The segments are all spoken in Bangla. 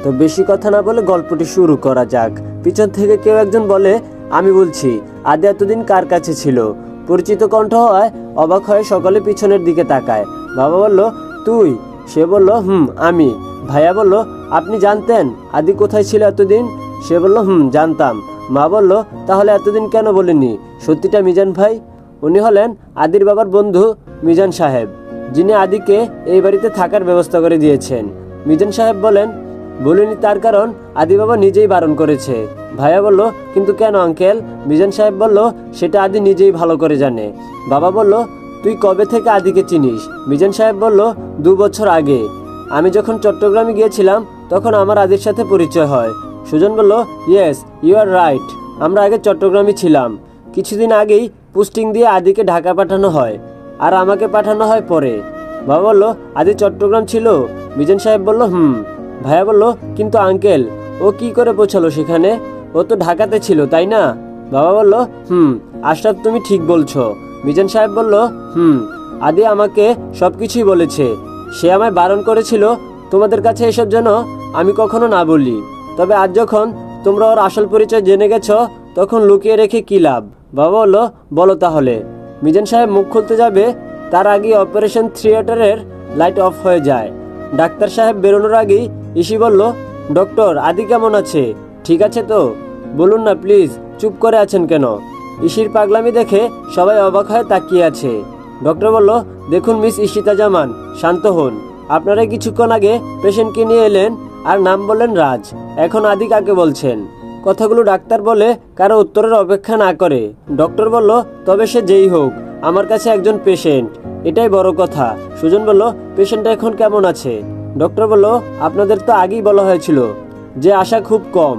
তো বেশি কথা না বলে গল্পটি শুরু করা যাক। পিছন থেকে কেউ একজন বলে, আমি বলছি। আদি এতদিন কার কাছে ছিল? পরিচিত কণ্ঠ হয়, অবাক হয়ে সকলে পিছনের দিকে তাকায়। বাবা বলল, তুই? সে বলল, আমি। ভাইয়া বলল, আপনি জানতেন আদি কোথায় ছিল এতদিন? সে বলল, জানতাম। মা বলল, তাহলে এতদিন কেন বলেনি সত্যিটা মিজান ভাই? উনি হলেন আদির বাবার বন্ধু মিজান সাহেব, যিনি আদিকে এই বাড়িতে থাকার ব্যবস্থা করে দিয়েছেন। মিজান সাহেব বলেন, বলিনি তার কারণ আদি বাবা নিজেই বারণ করেছে। ভাইয়া বলল, কিন্তু কেন আঙ্কেল? মিজান সাহেব বলল, সেটা আদি নিজেই ভালো করে জানে। বাবা বলল, তুই কবে থেকে আদিকে চিনিস? মিজান সাহেব বলল, 2 বছর আগে। আমি যখন চট্টগ্রামে গিয়েছিলাম তখন আমার আদির সাথে পরিচয় হয়। সুজন বলল, ইয়েস, ইউ আর রাইট, আমরা আগে চট্টগ্রামে ছিলাম। কিছুদিন আগেই পোস্টিং দিয়ে আদিকে ঢাকা পাঠানো হয়, আর আমাকে পাঠানো হয় পরে। বাবা বলল, আদি চট্টগ্রাম ছিল? মিজান সাহেব বলল, ভাইয়া বলল, কিন্তু আঙ্কেল, ও কি করে পৌঁছালো সেখানে? ও তো ঢাকাতে ছিল, তাই না? বাবা বলল, আশরাফ, তুমি ঠিক বলছো। মিজান সাহেব বলল, আদি আমাকে সবকিছুই বলেছে। সে আমায় বারণ করেছিল তোমাদের কাছে এসব যেন আমি কখনো না বলি। তবে আজ যখন তোমরা ওর আসল পরিচয় জেনে গেছো, তখন লুকিয়ে রেখে কি লাভ? বাবা বলল, বলো তাহলে। মিজান সাহেব মুখ খুলতে যাবে, তার আগে অপারেশন থিয়েটারের লাইট অফ হয়ে যায়। ডাক্তার সাহেব বেরোনোর আগেই ইসি বলল, ডক্টর, আদি কেমন আছে? ঠিক আছে তো? বলুন না প্লিজ, চুপ করে আছেন কেন? ইসির পাগলামি দেখে সবাই অবাক হয়ে তাকিয়ে আছে। ডক্টর বলল, দেখুন মিস ইশিতা জামান, শান্ত হন। আপনারা কিছুক্ষণ আগে পেশেন্টকে নিয়ে এলেন আর নাম বললেন রাজ। এখন আদি কাকে বলছেন? কথাগুলো ডাক্তার বলে কারো উত্তরের অপেক্ষা না করে ডক্টর বলল, তবে সে যেই হোক, আমার কাছে একজন পেশেন্ট, এটাই বড় কথা। সুজন বলল, পেশেন্টটা এখন কেমন আছে? ডক্টর বলল, আপনাদের তো আগেই বলা হয়েছিল যে আশা খুব কম।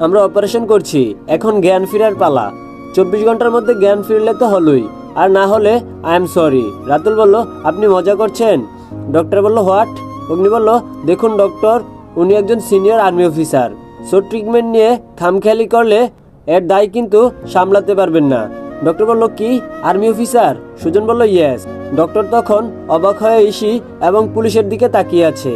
আমরা অপারেশন করছি, এখন জ্ঞান ফেরার পালা। 24 ঘন্টার মধ্যে জ্ঞান ফিরলে তো হলোই, আর না হলে আই এম সরি। রাতুল বলল, আপনি মজা করছেন? ডক্টর বলল, হোয়াট? অগ্নি বলল, দেখুন ডক্টর, উনি একজন senior army officer, so treatment নিয়ে খামখেয়ালি করলে এর দায় কিন্তু সামলাতে পারবেন না। ডক্টর বলল, কি আর্মি অফিসার? সুজন বলল, ইয়েস। ডক্টর তখন অবাক হয়ে ইসি এবং পুলিশের দিকে তাকিয়ে আছে,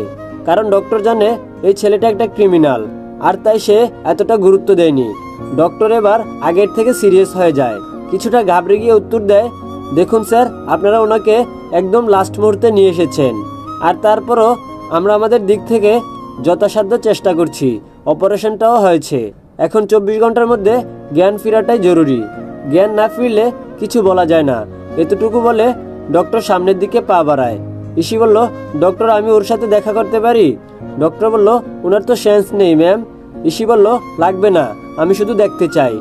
কারণ ডক্টর জানে এই ছেলেটা একটা ক্রিমিনাল, আর তাই সে এতটা গুরুত্ব দেয়নি। ডক্টর এবার আগের থেকে সিরিয়াস হয়ে যায়, কিছুটা ঘাবড়ে গিয়ে উত্তর দেয়, দেখুন স্যার, আপনারা ওনাকে একদম লাস্ট মুহূর্তে নিয়ে এসেছেন, আর তারপরও আমরা আমাদের দিক থেকে যথাসাধ্য চেষ্টা করছি। অপারেশনটাও হয়েছে, এখন 24 ঘন্টার মধ্যে জ্ঞান ফেরাটাই জরুরি। জ্ঞান না ফিরলে কিছু বলা যায় না। এতটুকু বলে ডক্টর সামনের দিকে পা বাড়ায়। ইসি বলল, ডক্টর, আমি ওর সাথে দেখা করতে পারি? ডক্টর বলল, ওনার তো সেন্স নেই ম্যাম। ইসি বলল, লাগবে না, আমি শুধু দেখতে চাই।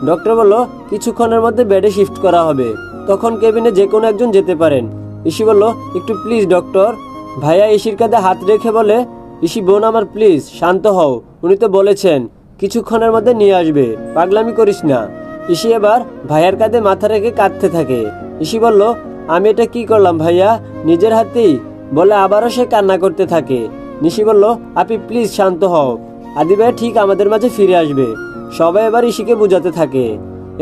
ডক্টর বলল, কিছুক্ষণের মধ্যে বেডে শিফট করা হবে, তখন কেবিনে যে কোনো একজন যেতে পারেন। ইসি বলল, একটু প্লিজ ডক্টর। ভাইয়া ইসির কাঁধে হাত রেখে বলে, ইসি বোন আমার, প্লিজ শান্ত হও, উনি তো বলেছেন কিছুক্ষণের মধ্যে নিয়ে আসবে, পাগলামি করিস না। ইসি এবার ভাইয়ার কাঁধে মাথা রেখে কাঁদতে থাকে। ইসি বলল, আমি এটা কি করলাম ভাইয়া, নিজের হাতেই? বলে আবারও সে কান্না করতে থাকে। নিশি বলল, আপনি প্লিজ শান্ত হও, আদি ভাই ঠিক আমাদের মাঝে ফিরে আসবে। সবাই এবার ইসিকে বুঝাতে থাকে।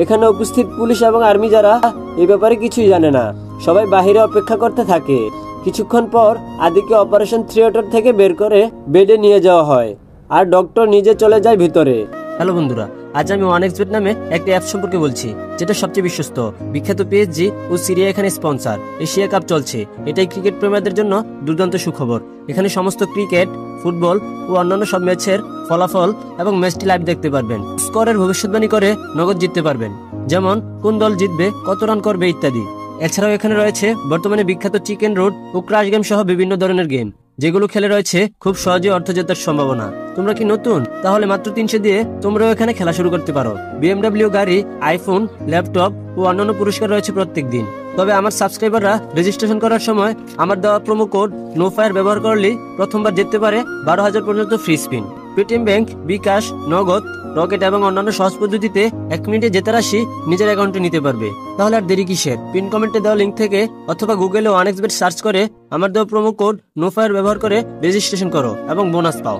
এখানে উপস্থিত পুলিশ এবং আর্মি যারা এই ব্যাপারে কিছুই জানে না, সবাই বাহিরে অপেক্ষা করতে থাকে। কিছুক্ষণ পর আদিকে অপারেশন থিয়েটার থেকে বের করে বেডে নিয়ে যাওয়া হয়, আর ডক্টর নিজে চলে যায় ভিতরে। হ্যালো বন্ধুরা, আজ আমি OneXBet নামে একটা অ্যাপ সম্পর্কে বলছি, যেটা সবচেয়ে বিশ্বস্ত। বিখ্যাত PSG ও সিরিয়া এখানে স্পন্সর। এশিয়া কাপ চলছে, এটাই ক্রিকেট প্রেমীদের জন্য দুর্দান্ত সুখবর। এখানে সমস্ত ক্রিকেট, ফুটবল ও অন্যান্য সব ম্যাচের ফলাফল এবং ম্যাচটি লাইভ দেখতে পারবেন। স্কোরের ভবিষ্যৎবাণী করে নগদ জিততে পারবেন, যেমন কোন দল জিতবে, কত রান করবে ইত্যাদি। এছাড়াও এখানে রয়েছে বর্তমানে বিখ্যাত চিকেন রুট ও ক্রাশ গেম সহ বিভিন্ন ধরনের গেম, যেগুলো খেলে রয়েছে খুব সহজে অর্থ জেতার সম্ভাবনা। তোমরা কি নতুন? তাহলে মাত্র 300 দিয়ে তোমরাও এখানে খেলা শুরু করতে পারো। BMW গাড়ি, আইফোন, ল্যাপটপ ও অন্যান্য পুরস্কার রয়েছে প্রত্যেক দিন। তবে আমার সাবস্ক্রাইবাররা রেজিস্ট্রেশন করার সময় আমার দেওয়া প্রোমো কোড নোফায়ার ব্যবহার করলে প্রথমবার জিততে পারে 12,000 পর্যন্ত ফ্রি স্পিন। পেটিএম ব্যাংক, বিকাশ, নগদ, রকেট এবং অন্যান্য সহজ পদ্ধতিতে 1 মিনিটে জেতা রাশি নিজের অ্যাকাউন্টে নিতে পারবে। তাহলে আর দেরি কিসের? পিন কমেন্টে দেওয়া লিঙ্ক থেকে অথবা গুগলে OneXBet সার্চ করে আমার দেওয়া প্রোমো কোড নোফায়ার ব্যবহার করে রেজিস্ট্রেশন করো এবং বোনাস পাও।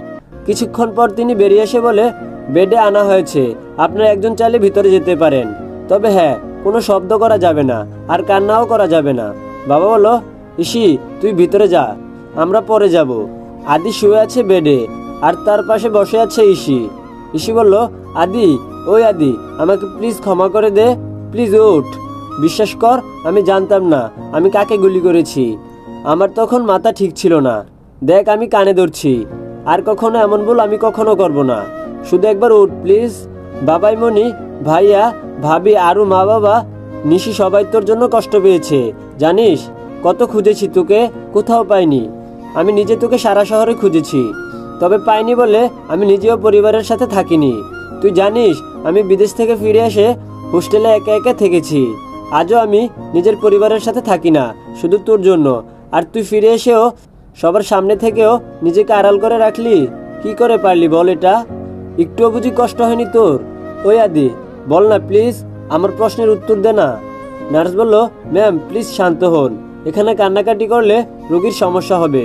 কিছুক্ষণ পর তিনি বেরিয়ে এসে বলে, বেডে আনা হয়েছে, আপনারা একজন চাইলে ভিতরে যেতে পারেন, তবে হ্যাঁ, কোনো শব্দ করা যাবে না আর কান্নাও করা যাবে না। বাবা বলল, ইসি তুই ভিতরে যা, আমরা পরে যাব। আদি শুয়ে আছে বেডে, আর তার পাশে বসে আছে ইসি। ইসি বলল, আদি, ওই আদি, আমাকে প্লিজ ক্ষমা করে দে, প্লিজ উঠ। বিশ্বাস কর, আমি জানতাম না আমি কাকে গুলি করেছি। আমার তখন মাথা ঠিক ছিল না। দেখ, আমি কানে ধরছি, আর কখনো এমন ভুল আমি কখনো করব না। শুধু একবার উঠ প্লিজ। বাবাই মনি, ভাইয়া, ভাবি, আরও মা বাবা, নিশি সবাই তোর জন্য কষ্ট পেয়েছে। জানিস কত খুঁজেছি তোকে, কোথাও পাইনি। আমি নিজে তোকে সারা শহরে খুঁজেছি, তবে পাইনি বলে আমি নিজেও পরিবারের সাথে থাকিনি। তুই জানিস আমি বিদেশ থেকে ফিরে এসে হোস্টেলে একা একা থেকেছি। আজও আমি নিজের পরিবারের সাথে থাকি না, শুধু তোর জন্য। আর তুই ফিরে এসেও সবার সামনে থেকেও নিজেকে আড়াল করে রাখলি। কি করে পারলি বল এটা? একটুও বুঝি কষ্ট হয়নি তোর? ওই আদি, বল না প্লিজ, আমার প্রশ্নের উত্তর দে না। নার্স বলল, ম্যাম প্লিজ শান্ত হন, এখানে কান্নাকাটি করলে রোগীর সমস্যা হবে।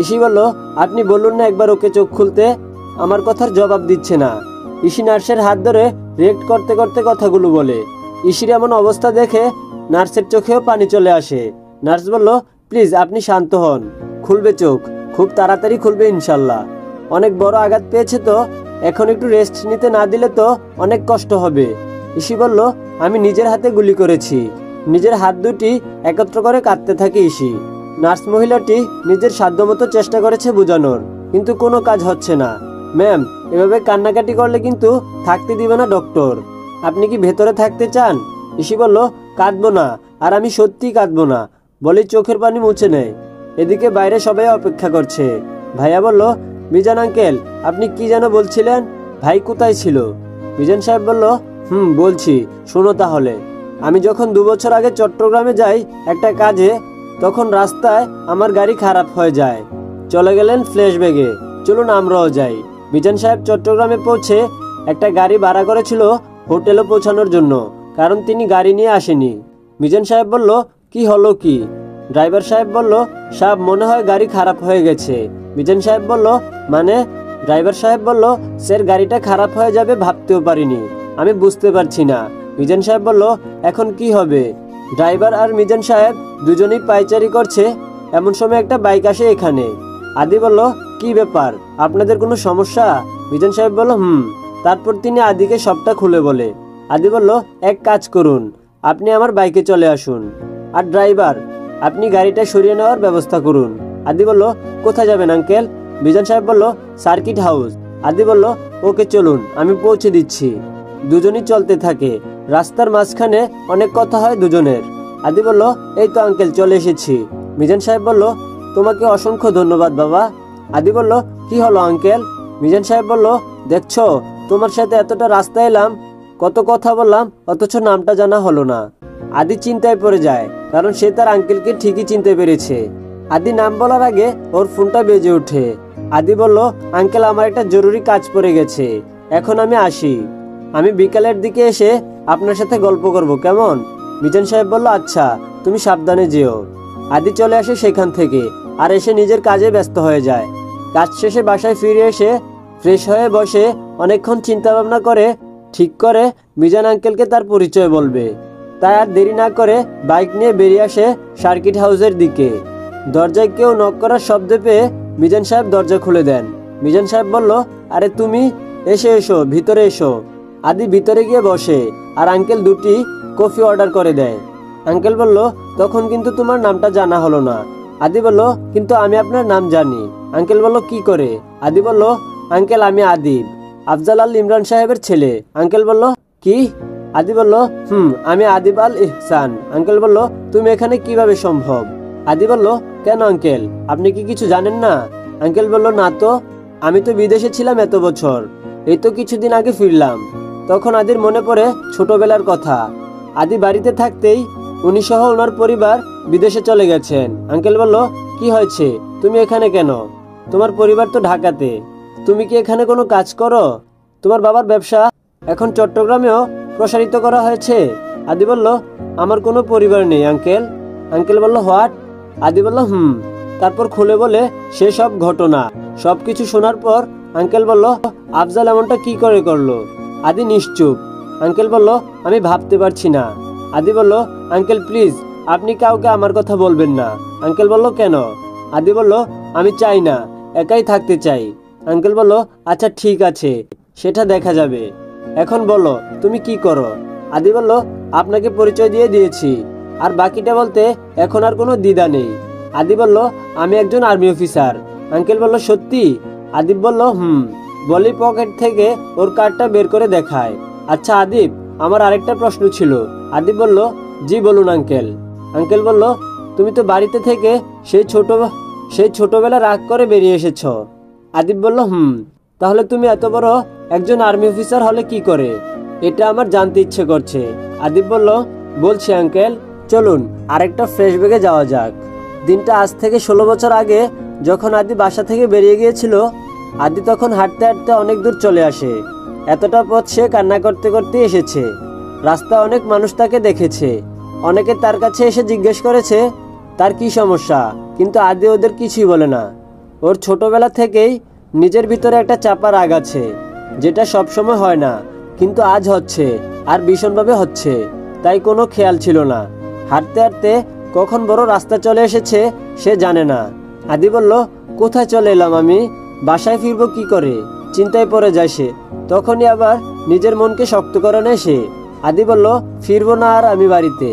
ইসি বলল, আপনি বলুন না একবার ওকে চোখ খুলতে। আমার কথার জবাব দিচ্ছে না। ইসি নার্সের হাত ধরে রিয়েক্ট করতে করতে কথাগুলো বলে। ইসির এমন অবস্থা দেখে নার্সের চোখেও পানি চলে আসে। নার্স বলল, প্লিজ আপনি শান্ত হন, খুলবে চোখ, খুব তাড়াতাড়ি খুলবে ইনশাল্লাহ। অনেক বড় আঘাত পেয়েছে তো, এখন একটু রেস্ট নিতে না দিলে তো অনেক কষ্ট হবে। ইসি বলল, আমি নিজের হাতে গুলি করেছি। নিজের হাত দুটি একত্র করে কাঁদতে থাকে ইসি। নার্স মহিলাটি নিজের সাধ্যমতো চেষ্টা করেছে বোঝানোর, কিন্তু কোনো কাজ হচ্ছে না। ম্যাম, এভাবে কান্নাকাটি করলে কিন্তু থাকতে দিবে না ডক্টর। আপনি কি ভেতরে থাকতে চান? ইসি বলল, কাঁদবো না, আর আমি সত্যিই কাঁদবো না বলেই চোখের পানি মুছে নেয়। এদিকে বাইরে সবাই অপেক্ষা করছে। ভাইয়া বলল, মিজান আঙ্কেল, আপনি কি যেন বলছিলেন? ভাই কোথায় ছিল? মিজান সাহেব বলল, বলছি, শোনো তাহলে। আমি যখন 2 বছর আগে চট্টগ্রামে যাই একটা কাজে, তখন রাস্তায় আমার গাড়ি খারাপ হয়ে যায়। চলে গেলেন ফ্ল্যাশব্যাগে। চলুন আমরাও যাই। মিজান সাহেব চট্টগ্রামে পৌঁছে একটা গাড়ি ভাড়া করেছিল হোটেলে পৌঁছানোর জন্য, কারণ তিনি গাড়ি নিয়ে আসেনি। মিজান সাহেব বলল, কি হলো কি? ড্রাইভার সাহেব বলল, সাহেব মনে হয় গাড়ি খারাপ হয়ে গেছে। মিজান সাহেব বলল, মানে? ড্রাইভার সাহেব বলল, স্যার গাড়িটা খারাপ হয়ে যাবে ভাবতেও পারিনি, আমি বুঝতে পারছি না। মিজান সাহেব বলল, এখন কি হবে? ড্রাইভার আর মিজান সাহেব দুজনেই পায়চারি করছে, এমন সময় একটা বাইক আসে এখানে। আদি বলল, কি ব্যাপার, আপনাদের কোনো সমস্যা? মিজান সাহেব বলল, তারপর তিনি আদিকে সবটা খুলে বলে। আদি বলল, এক কাজ করুন, আপনি আমার বাইকে চলে আসুন, আর ড্রাইভার আপনি গাড়িটা সরিয়ে নেওয়ার ব্যবস্থা করুন। আদি বলল, কোথায় যাবেন আঙ্কেল? মিজান সাহেব বলল, সার্কিট হাউস। আদি বলল, ওকে চলুন, আমি পৌঁছে দিচ্ছি। দুজনই চলতে থাকে। রাস্তার মাঝখানে অনেক কথা হয় দুজনের। আদি বলল, এই তো আঙ্কেল চলে এসেছি। মিজান সাহেব বলল, তোমাকে অসংখ্য ধন্যবাদ বাবা। আদি বলল, কি হলো আঙ্কেল? মিজান সাহেব বলল, দেখছো, তোমার সাথে এতটা রাস্তা এলাম, কত কথা বললাম, অথচ নামটা জানা হলো না। আদি চিন্তায় পড়ে যায়, কারণ সে তার আঙ্কেলকে ঠিকই চিনতে পেরেছে। আদি নাম বলার আগে ওর ফোনটা বেজে ওঠে। আদি বলল, আঙ্কেল আমার একটা জরুরি কাজ পড়ে গেছে, এখন আমি আসি। আমি বিকালের দিকে এসে আপনার সাথে গল্প করব, কেমন? মিজান সাহেব বলল, আচ্ছা, তুমি সাবধানে যেও। আদি চলে আসে সেখান থেকে, আর এসে নিজের কাজে ব্যস্ত হয়ে যায়। কাজ শেষে বাসায় ফিরে এসে ফ্রেশ হয়ে বসে অনেকক্ষণ চিন্তা ভাবনা করে ঠিক করে মিজান আঙ্কেলকে তার পরিচয় বলবে। তাই আর দেরি না করে বাইক নিয়ে বেরিয়ে আসে সার্কিট হাউসের দিকে। দরজায় কেউ নক করার শব্দ পেয়ে মিজান সাহেব দরজা খুলে দেন। মিজান সাহেব বলল, আরে তুমি, এসো এসো, ভিতরে এসো। আদি ভিতরে গিয়ে বসে, আর আঙ্কেল দুটি কফি অর্ডার করে দেয়। আঙ্কেল বলল, তখন কিন্তু তোমার নামটা জানা হলো না। আদি বলল, কিন্তু আমি আপনার নাম জানি। আঙ্কেল বলল, কি করে? আদি বলল, আঙ্কেল আমি আদিব, আফজাল আল ইমরান সাহেবের ছেলে। আঙ্কেল বলল, কি? আদি বলল, আমি আদিব আল ইহসান। আঙ্কেল বলল, তুমি এখানে কিভাবে সম্ভব? আদি বলল, কেন আঙ্কেল, আপনি কি কিছু জানেন না? আঙ্কেল বলল, না তো, আমি তো বিদেশে ছিলাম এত বছর, এই তো কিছুদিন আগে ফিরলাম। তখন আদির মনে পড়ে ছোটবেলার কথা। আদি বাড়িতে থাকতেই উনি সহ ওনার পরিবার বিদেশে চলে গেছেন। আঙ্কেল বলল, কি হয়েছে, তুমি এখানে কেন? তোমার পরিবার তো ঢাকাতে, তুমি কি এখানে কোনো কাজ করো? তোমার বাবার ব্যবসা এখন চট্টগ্রামেও প্রসারিত করা হয়েছে। আদি বলল, আমার কোনো পরিবার নেই আঙ্কেল। আঙ্কেল বলল, হোয়াট? আদি বলল, তারপর খুলে বলে সে সব ঘটনা। সবকিছু শোনার পর আঙ্কেল বলল, আফজাল এমনটা কি করে করলো? আদি নিশ্চুপ। আঙ্কেল বলল, আমি ভাবতে পারছি না। আদি বলল, আঙ্কেল প্লিজ, আপনি কাউকে আমার কথা বলবেন না। আঙ্কেল বলল, কেন? আদি বলল, আমি চাই না, একাই থাকতে চাই। আঙ্কেল বলল, আচ্ছা ঠিক আছে, সেটা দেখা যাবে। এখন বলো তুমি কি করো? আদি বলল, আপনাকে পরিচয় দিয়ে দিয়েছি, আর বাকিটা বলতে এখন আর কোনো দ্বিধা নেই। আদি বলল, আমি একজন আর্মি অফিসার। আঙ্কেল বলল, সত্যি? আদিব বলল, বলি পকেট থেকে ওর কার্ডটা বের করে দেখায়। আচ্ছা আদিব, আমার আরেকটা প্রশ্ন ছিল। আদিব বলল, জি বলুন আঙ্কেল। আঙ্কেল বলল, তুমি তো বাড়িতে থেকে সেই ছোটবেলা রাগ করে বেরিয়ে এসেছো। আদিব বলল, তাহলে তুমি এত বড় একজন আর্মি অফিসার হলে কি করে? এটা আমার জানতে ইচ্ছে করছে। আদিব বলল, বলছি আঙ্কেল, চলুন আরেকটা ফ্ল্যাশব্যাকে যাওয়া যাক। দিনটা আজ থেকে 16 বছর আগে যখন আদি বাসা থেকে বেরিয়ে গিয়েছিল। আদি তখন হাঁটতে হাঁটতে অনেক দূর চলে আসে। এতটা পথ সে কান্না করতে করতে এসেছে। রাস্তায় অনেক মানুষ তাকে দেখেছে। অনেকে তার কাছে এসে জিজ্ঞেস করেছে তার কি সমস্যা, কিন্তু আদি ওদের কিছুই বলে না। ওর ছোটবেলা থেকেই নিজের ভিতরে একটা চাপা রাগ আছে, যেটা সবসময় হয় না, কিন্তু আজ হচ্ছে, আর ভীষণভাবে হচ্ছে। তাই কোনো খেয়াল ছিল না। হাঁটতে হাঁটতে কখন বড় রাস্তা চলে এসেছে সে জানে না। আদি বলল, কোথায় চলে এলাম আমি? বাসায় ফিরবো কি করে? চিন্তায় পড়ে যায় সে। তখনই আবার নিজের মনকে শক্ত করে নেয় সে। আদি বলল, ফিরবো না আর আমি বাড়িতে।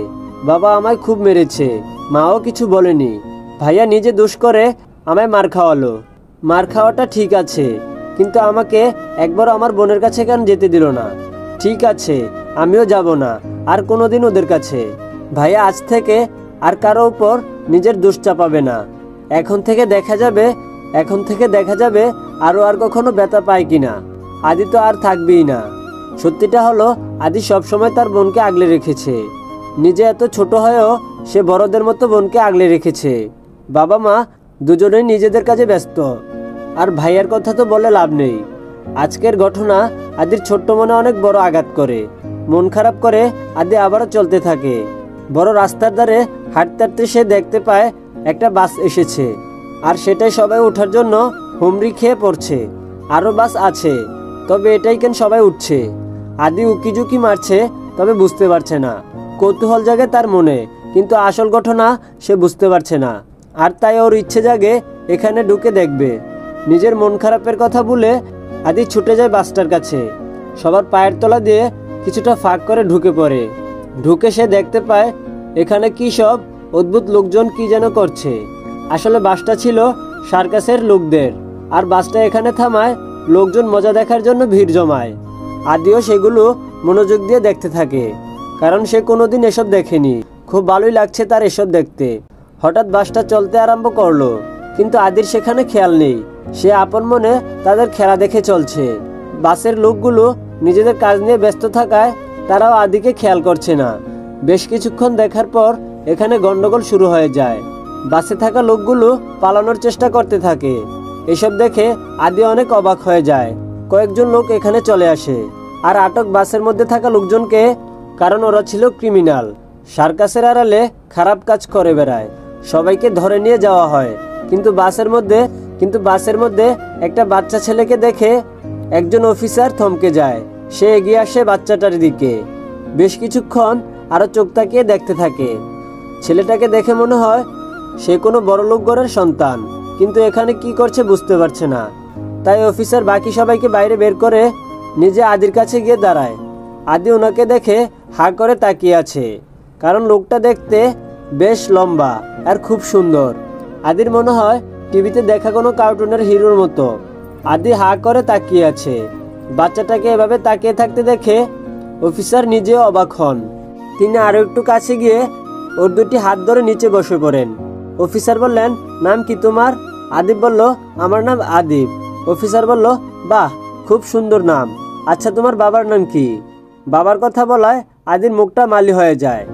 বাবা আমায় খুব মেরেছে, মাও কিছু বলেনি। ভাইয়া নিজে দোষ করে আমায় মার খাওয়ালো। মার খাওয়াটা ঠিক আছে, কিন্তু আমাকে একবার আমার বোনের কাছে কেন যেতে দিল না? ঠিক আছে, আমিও যাব না আর কোনোদিন ওদের কাছে। ভাইয়া আজ থেকে আর কারো উপর নিজের দোষ চাপাবে না। এখন থেকে দেখা যাবে আরো আর কখনো ব্যথা পায় কিনা। আদি তো আর থাকবেই না। সত্যিটা হলো, আদি সবসময় তার বোনকে আগলে রেখেছে। নিজে এত ছোট হয়েও সে বড়দের মতো বোনকে আগলে রেখেছে। বাবা মা দুজনেই নিজেদের কাজে ব্যস্ত, আর ভাইয়ার কথা তো বলে লাভ নেই। আজকের ঘটনা আদির ছোট্ট মনে অনেক বড় আঘাত করে। মন খারাপ করে আদি আবারও চলতে থাকে। বড় রাস্তার ধারে হাঁটতে হাঁটতে সে দেখতে পায় একটা বাস এসেছে, আর সেটাই সবাই ওঠার জন্য হুমড়ি খেয়ে পড়ছে। আরও বাস আছে, তবে এটাই কেন সবাই উঠছে? আদি উকিঝুঁকি মারছে, তবে বুঝতে পারছে না। কৌতূহল জাগে তার মনে, কিন্তু আসল ঘটনা সে বুঝতে পারছে না। আর তাই ওর ইচ্ছে জাগে এখানে ঢুকে দেখবে। নিজের মন খারাপের কথা ভুলে আদি ছুটে যায় বাসটার কাছে। সবার পায়ের তলা দিয়ে কিছুটা ফাঁক করে ঢুকে পড়ে। ঢুকে সে দেখতে পায় এখানে কি সব অদ্ভুত লোকজন কি যেন করছে। আসলে বাসটা ছিল সার্কাসের লোকদের, আর বাসটা এখানে থামায় লোকজন মজা দেখার জন্য ভিড় জমায়। আদিও সেগুলো মনোযোগ দিয়ে দেখতে থাকে, কারণ সে কোনোদিন এসব দেখেনি। খুব ভালোই লাগছে তার এসব দেখতে। হঠাৎ বাসটা চলতে আরম্ভ করলো, কিন্তু আদির সেখানে খেয়াল নেই। সে আপন মনে তাদের খেলা দেখে চলছে। বাসের লোকগুলো নিজেদের কাজ নিয়ে ব্যস্ত থাকায় তারাও আদিকে খেয়াল করছে না। বেশ কিছুক্ষণ দেখার পর এখানে গন্ডগোল শুরু হয়ে যায়। বাসে থাকা লোকগুলো পালানোর চেষ্টা করতে থাকে। এসব দেখে আদি অনেক অবাক হয়ে যায়। কয়েকজন লোক এখানে চলে আসে আর আটক বাসের মধ্যে থাকা লোকজনকে, কারণ ওরা ছিল ক্রিমিনাল, সার্কাসের আড়ালে খারাপ কাজ করে বেড়ায়। সবাইকে ধরে নিয়ে যাওয়া হয়, কিন্তু বাসের মধ্যে একটা বাচ্চা ছেলেকে দেখে একজন অফিসার থমকে যায়। সে এগিয়ে আসে বাচ্চাটার দিকে। বেশ কিছুক্ষণ আরো চোখ তাকিয়ে দেখতে থাকে। ছেলেটাকে দেখে মনে হয় সে কোনো বড়লোক ঘরের সন্তান, কিন্তু এখানে কি করছে বুঝতে পারছে না। তাই অফিসার বাকি সবাইকে বাইরে বের করে নিজে আদির কাছে গিয়ে দাঁড়ায়। আদি ওনাকে দেখে হা করে তাকিয়ে আছে, কারণ লোকটা দেখতে বেশ লম্বা আর খুব সুন্দর। আদির মনে হয় টিভিতে দেখা কোনো কার্টুনের হিরোর মতো। আদি হা করে তাকিয়ে আছে। বাচ্চাটাকে এভাবে তাকিয়ে থাকতে দেখে অফিসার নিজেও অবাক হন। তিনি আরো একটু কাছে গিয়ে ওর দুটি হাত ধরে নিচে বসে পড়েন। অফিসার বললেন, নাম কি তোমার? আদিব বলল, আমার নাম আদিব। অফিসার বলল, বাহ, খুব সুন্দর নাম। আচ্ছা তোমার বাবার নাম কি? বাবার কথা বলায় আদির মুখটা মালি হয়ে যায়।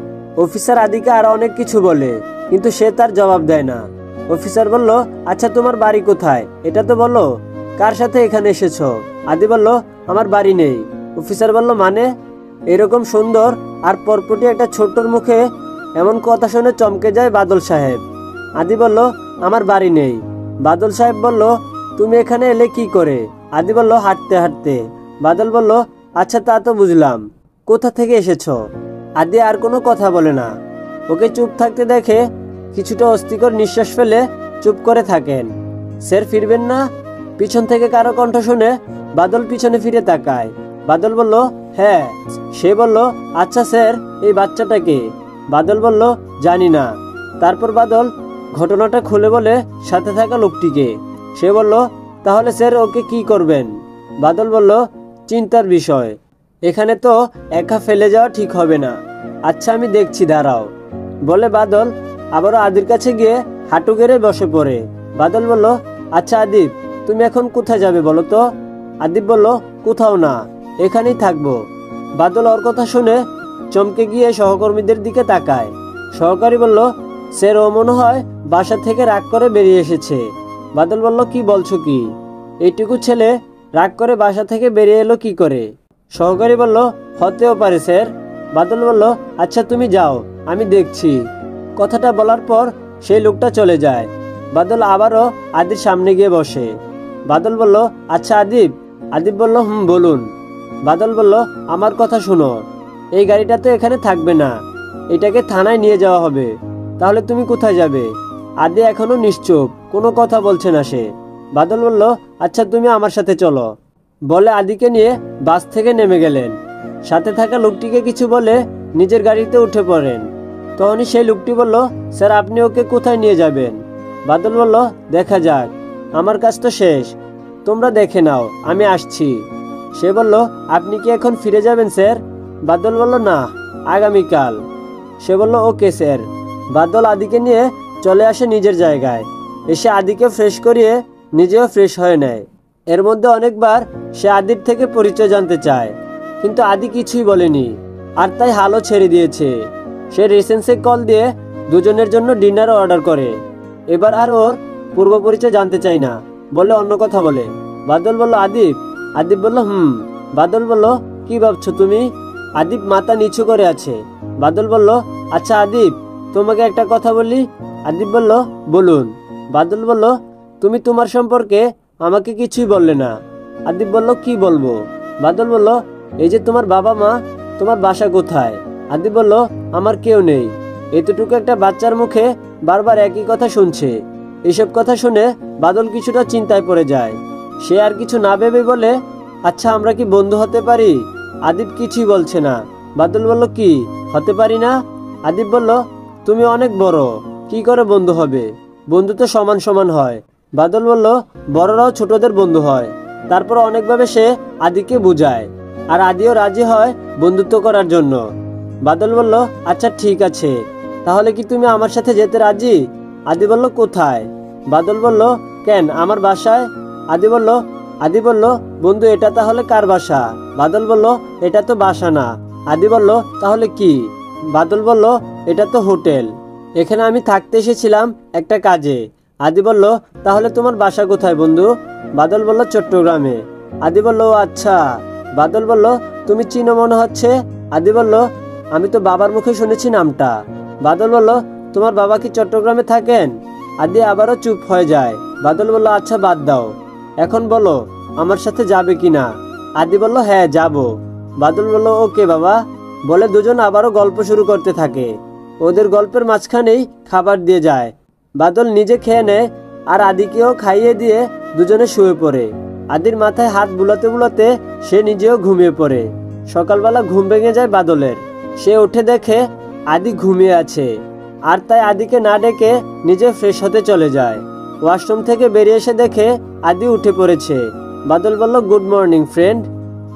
অফিসার আদিকে আরো অনেক কিছু বলে, কিন্তু সে তার জবাব দেয় না। অফিসার বলল, আচ্ছা তোমার বাড়ি কোথায় এটা তো বলো। কার সাথে এখানে এসেছো? আদি বলল, আমার বাড়ি নেই। অফিসার বলল, মানে? এরকম সুন্দর আর পরপটি একটা ছোট্টর মুখে এমন কথা শুনে চমকে যায় বাদল সাহেব। আদি বলল, আমার বাড়ি নেই। বাদল সাহেব বলল, তুমি এখানে এলে কি করে? আদি বলল, হাঁটতে হাঁটতে। বাদল বলল, আচ্ছা তা তো বুঝলাম, কোথা থেকে এসেছো? আদি আর কোনো কথা বলে না। ওকে চুপ থাকতে দেখে কিছুটা অস্থিকর নিঃশ্বাস ফেলে চুপ করে থাকেন। স্যার ফিরবেন না? পিছন থেকে কারো কণ্ঠ শুনে বাদল পিছনে ফিরে তাকায়। বাদল বলল, হ্যাঁ। সে বলল, আচ্ছা স্যার, এই বাচ্চাটাকে? বাদল বলল, জানি না। তারপর বাদল ঘটনাটা খুলে বলে সাথে থাকা লোকটিকে। সে বলল, তাহলে স্যার ওকে কি করবেন? বাদল বলল, চিন্তার বিষয়, এখানে তো একা ফেলে যাওয়া ঠিক হবে না। আচ্ছা আমি দেখছি, দাঁড়াও। বলে বাদল আবারও আদির কাছে গিয়ে হাঁটু গেড়ে বসে পড়ে। বাদল বলল, আচ্ছা আদিব, তুমি এখন কোথায় যাবে বলো তো? আদিব বলল, কোথাও না, এখানেই থাকবো। বাদল ওর কথা শুনে চমকে গিয়ে সহকর্মীদের দিকে তাকায়। সহকারী বলল, স্যার ও মনে হয় বাসা থেকে রাগ করে বেরিয়ে এসেছে। বাদল বলল, কি বলছো কি? এইটুকু ছেলে রাগ করে বাসা থেকে বেরিয়ে এলো কি করে? সহকারী বলল, হতেও পারে স্যার। বাদল বলল, আচ্ছা তুমি যাও, আমি দেখছি। কথাটা বলার পর সেই লোকটা চলে যায়। বাদল আবারও আদির সামনে গিয়ে বসে। বাদল বলল, আচ্ছা আদিব। আদিব বলল, বলুন। বাদল বলল, আমার কথা শোনো, এই গাড়িটা তো এখানে থাকবে না, এটাকে থানায় নিয়ে যাওয়া হবে। তাহলে তুমি কোথায় যাবে? আদি এখনো নিশ্চুপ, কোনো কথা বলছে না সে। বাদল বলল, আচ্ছা তুমি আমার সাথে চলো। বলে আদিকে নিয়ে বাস থেকে নেমে গেলেন। সাথে থাকা লোকটিকে কিছু বলে নিজের গাড়িতে উঠে পড়েন। তখনই সেই লোকটি বলল, স্যার আপনি ওকে কোথায় নিয়ে যাবেন? বাদল বলল, দেখা যাক, আমার কাজ তো শেষ, তোমরা দেখে নাও, আমি আসছি। সে বলল, আপনি কি এখন ফিরে যাবেন স্যার? বাদল বলল, না, আগামীকাল। সে বলল, ওকে স্যার। বাদল আদিকে নিয়ে চলে আসে নিজের জায়গায়। এসে আদিকে ফ্রেশ করিয়ে নিজেও ফ্রেশ হয়ে নেয়। এর মধ্যে অনেকবার সে আদির থেকে পরিচয় জানতে চায়, কিন্তু আদি কিছুই বলেনি, আর তাই হালও ছেড়ে দিয়েছে। সে রিসেন্সে কল দিয়ে দুজনের জন্য ডিনারও অর্ডার করে। এবার আর ওর পূর্ব পরিচয় জানতে চাই না বলে অন্য কথা বলে। বাদল বলল, আদিব। আদিব বলল, বাদল বলল, কি ভাবছো তুমি? আদিব মাথা নিচু করে আছে। বাদল বলল, আচ্ছা আদিব, তোমাকে একটা কথা বলি। আদিব বলল, বলুন। বাদল বলল, তুমি তোমার সম্পর্কে আমাকে কিছুই বললে না। আদিব বলল, কি বলবো? বাদল বলল, এই যে তোমার বাবা মা, তোমার বাসা কোথায়? আদিব বলল, আমার কেউ নেই। এতটুকু একটা বাচ্চার মুখে বারবার একই কথা শুনছে। এসব কথা শুনে বাদল কিছুটা চিন্তায় পড়ে যায়। সে আর কিছু না ভেবে বলে, আচ্ছা আমরা কি বন্ধু হতে পারি? আদিব কিছুই বলছে না। বাদল বলল, কি হতে পারি না? আদিব বলল, তুমি অনেক বড়, কি করে বন্ধু হবে? বন্ধু তো সমান সমান হয়। বাদল বলল, বড়রাও ছোটদের বন্ধু হয়। তারপর অনেকভাবে সে আদিকে বুঝায়, আর আদিও রাজি হয় বন্ধুত্ব করার জন্য। বাদল বলল, আচ্ছা ঠিক আছে, তাহলে কি তুমি আমার সাথে যেতে রাজি? আদি বলল, কোথায়? বাদল বলল, কেন, আমার বাসায়। আদি বলল, বন্ধু এটা তাহলে কার বাসা? বাদল বলল, এটা তো বাসা না। আদি বলল, তাহলে কি? বাদল বলল, এটা তো হোটেল, এখানে আমি থাকতে এসেছিলাম একটা কাজে। আদি বলল, তাহলে তোমার বাসা কোথায় বন্ধু? বাদল বলল, চট্টগ্রামে। আদি বলল, আচ্ছা। বাদল বলল, তুমি চিনো মনে হচ্ছে। আদি বলল, আমি তো বাবার মুখে শুনেছি নামটা। বাদল বলল, তোমার বাবা কি চট্টগ্রামে থাকেন? আদি আবারও চুপ হয়ে যায়। বাদল বলল, আচ্ছা বাদ দাও, এখন বলো আমার সাথে যাবে কিনা? আদি বলল, হ্যাঁ যাব। বাদল বলল, ওকে বাবা। বলে দুজন আবারও গল্প শুরু করতে থাকে। ওদের গল্পের মাঝখানেই খাবার দিয়ে যায়। বাদল নিজে খেয়ে নেয় আর আদিকেও খাইয়ে দিয়ে দুজনে শুয়ে পড়ে। আদির মাথায় হাত বুলাতে বুলাতে সে নিজেও ঘুমিয়ে পড়ে। সকালবেলা ঘুম ভেঙে যায় বাদলের। সে উঠে দেখে আদি ঘুমিয়ে আছে, আর তাই আদিকে না ডেকে নিজে ফ্রেশ হতে চলে যায়। ওয়াশরুম থেকে বেরিয়ে এসে দেখে আদি উঠে পড়েছে। বাদল বলল, গুড মর্নিং ফ্রেন্ড।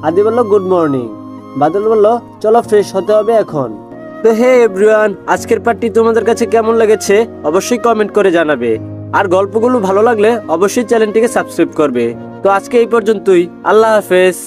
আদি বলল, গুড মর্নিং। বাদল বলল, চলো ফ্রেশ হতে হবে এখন। তো হে এভরিওয়ান, আজকের পার্টটি তোমাদের কাছে কেমন লেগেছে অবশ্যই কমেন্ট করে জানাবে। আর গল্পগুলো ভালো লাগলে অবশ্যই চ্যানেলটিকে সাবস্ক্রাইব করবে। তো আজকে এই পর্যন্তই, আল্লাহ হাফেজ।